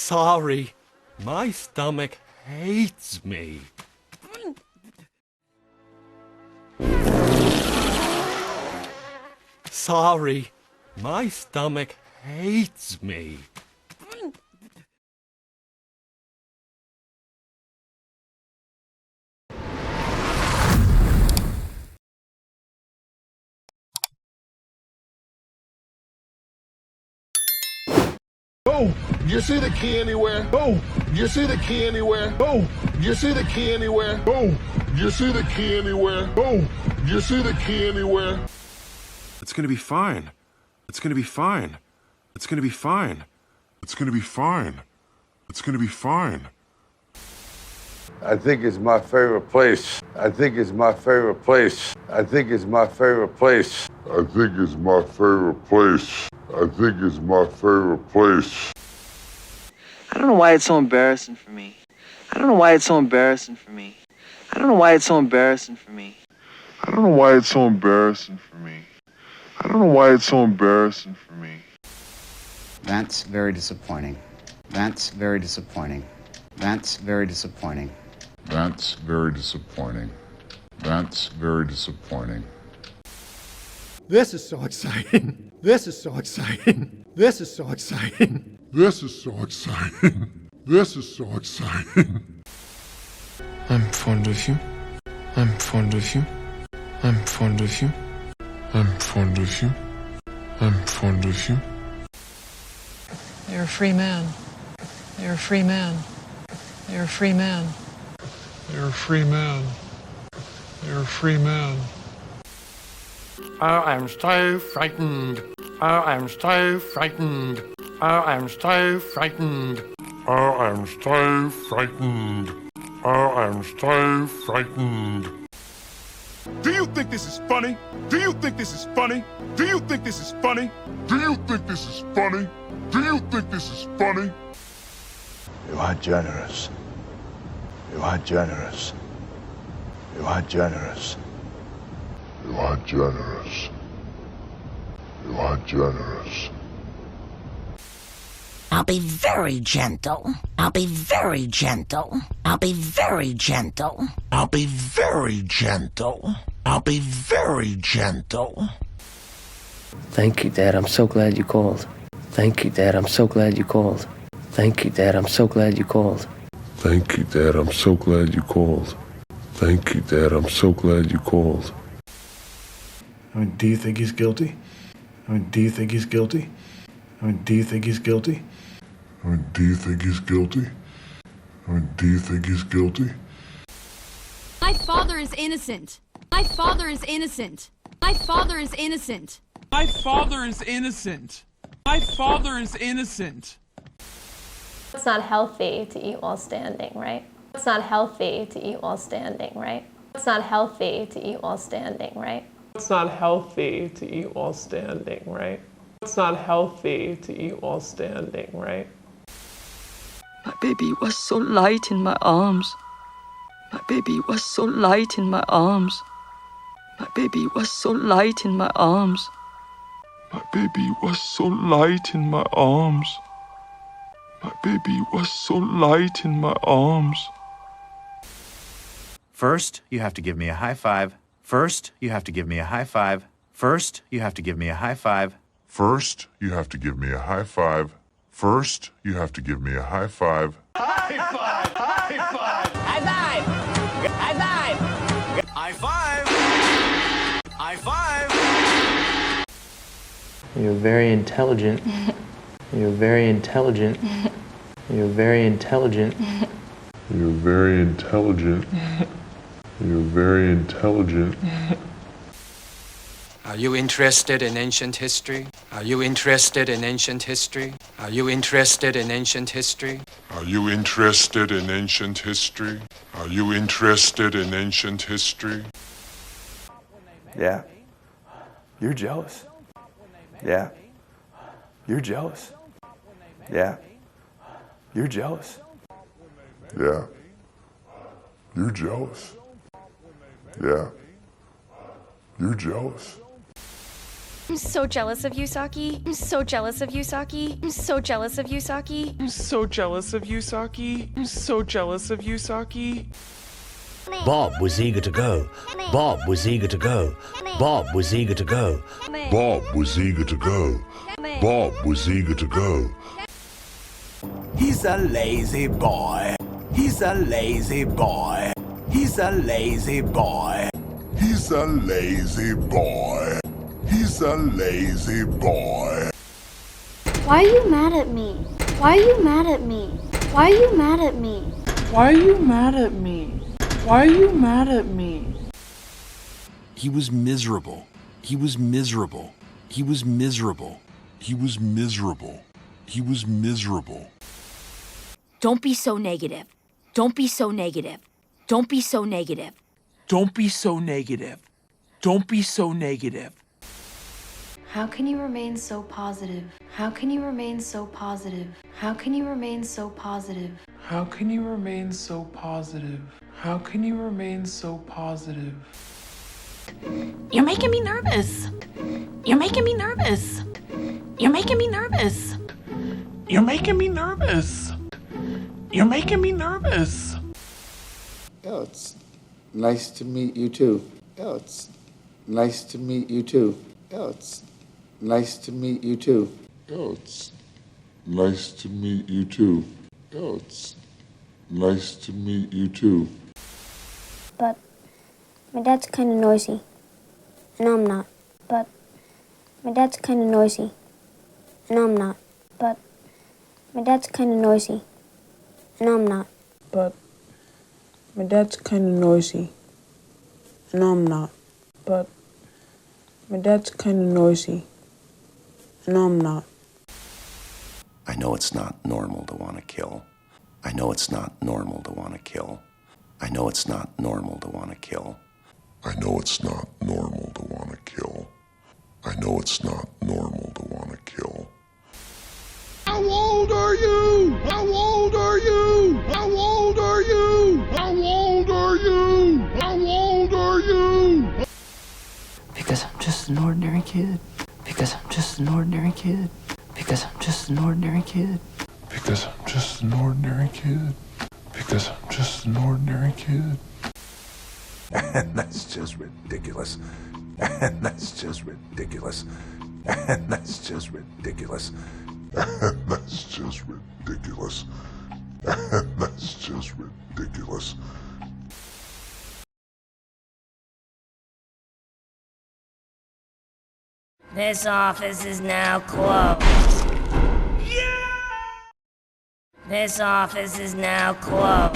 Sorry, my stomach hates me. Sorry, my stomach hates me. Oh, you see the key anywhere? Oh, you see the key anywhere? Oh, you see the key anywhere? Oh, you see the key anywhere? Oh, you see the key anywhere? It's gonna be fine. It's gonna be fine. It's gonna be fine. It's gonna be fine. It's gonna be fine. I think it's my favorite place. I think it's my favorite place. I think it's my favorite place. I think it's my favorite place. I think it's my favorite place. I don't know why it's so embarrassing for me. I don't know why it's so embarrassing for me. I don't know why it's so embarrassing for me. I don't know why it's so embarrassing for me. I don't know why it's so embarrassing for me. That's very disappointing. That's very disappointing. That's very disappointing. That's very disappointing. That's very disappointing. This is so exciting. This is so exciting. This is so exciting. This is so exciting. This is so exciting. I'm fond of you. I'm fond of you. I'm fond of you. I'm fond of you. I'm fond of you. You're a free man. You're a free man. You're a free man. You're a free man. You're a free man. Oh, I'm so frightened. Oh, I'm so frightened. Oh, I'm so frightened. Oh, I'm so frightened. Oh, I'm so frightened. Do you think this is funny? Do you think this is funny? Do you think this is funny? Do you think this is funny? Do you think this is funny? You are generous. You are generous. You are generous. You are generous. You are generous. I'll be very gentle. I'll be very gentle. I'll be very gentle. I'll be very gentle. I'll be very gentle. Thank you, Dad. I'm so glad you called. Thank you, Dad. I'm so glad you called. Thank you, Dad. I'm so glad you called. Thank you, Dad. I'm so glad you called. Thank you, Dad. I'm so glad you called. I mean, do you think he's guilty? I mean, do you think he's guilty? I mean, do you think he's guilty? I mean, do you think he's guilty? I mean, do you think he's guilty? My father is innocent. My father is innocent. My father is innocent. My father is innocent. My father is innocent. It's not healthy to eat while standing, right? It's not healthy to eat while standing, right? It's not healthy to eat while standing, right? It's not healthy to eat while standing, right? It's not healthy to eat while standing, right? My baby was so light in my arms. My baby was so light in my arms. My baby was so light in my arms. My baby was so light in my arms. My baby was so light in my arms. First, you have to give me a high five. First, you have to give me a high five. First, you have to give me a high five. First, you have to give me a high five. First, you have to give me a high five. High five! High five! High five! High five! High five! High five! You're very intelligent. You're very intelligent. You're very intelligent. You're very intelligent. You're very intelligent. Are you interested in ancient history? Are you interested in ancient history? Are you interested in ancient history? Are you interested in ancient history? Are you interested in ancient history? Yeah. You're jealous. Yeah. You're jealous. Yeah. You're jealous. Yeah. You're jealous. Yeah. You're jealous. I'm so jealous of you, Saki. I'm so jealous of you, Saki. I'm so jealous of you, Saki. I'm so jealous of you, Saki. I'm so jealous of you, Saki. Bob was eager to go. Bob was eager to go. Bob was eager to go. Bob was eager to go. Bob was eager to go. He's a lazy boy. He's a lazy boy. He's a lazy boy. He's a lazy boy. He's a lazy boy. Why are you mad at me? Why are you mad at me? Why are you mad at me? Why are you mad at me? Why are you mad at me? He was miserable. He was miserable. He was miserable. He was miserable. He was miserable. Don't be so negative. Don't be so negative. Don't be so negative. Don't be so negative. Don't be so negative. How can you remain so positive? How can you remain so positive? How can you remain so positive? How can you remain so positive? How can you remain so positive? You're making me nervous. You're making me nervous. You're making me nervous. You're making me nervous. You're making me nervous. Oh, it's nice to meet you too. Oh, it's nice to meet you too. Oh, it's nice to meet you too. Oh, it's nice to meet you too. Oh, it's nice to meet you too. But my dad's kind of noisy, and I'm not. But my dad's kind of noisy, and I'm not. But my dad's kind of noisy, and I'm not. But my dad's kind of noisy, and I'm not. But my dad's kind of noisy, and I'm not. I know it's not normal to want to kill. I know it's not normal to want to kill. I know it's not normal to want to kill. I know it's not normal to want to kill. I know it's not normal to want to kill. How old are you? How old are you? How old are you? How old are you? How old are you? Because I'm just an ordinary kid. Because I'm just an ordinary kid. Because I'm just an ordinary kid. Because I'm just an ordinary kid. Because I'm just an ordinary kid. And that's just ridiculous. And that's just ridiculous. And that's just ridiculous. And that's just ridiculous. And that's just ridiculous. This office is now closed. Yeah! This office is now closed.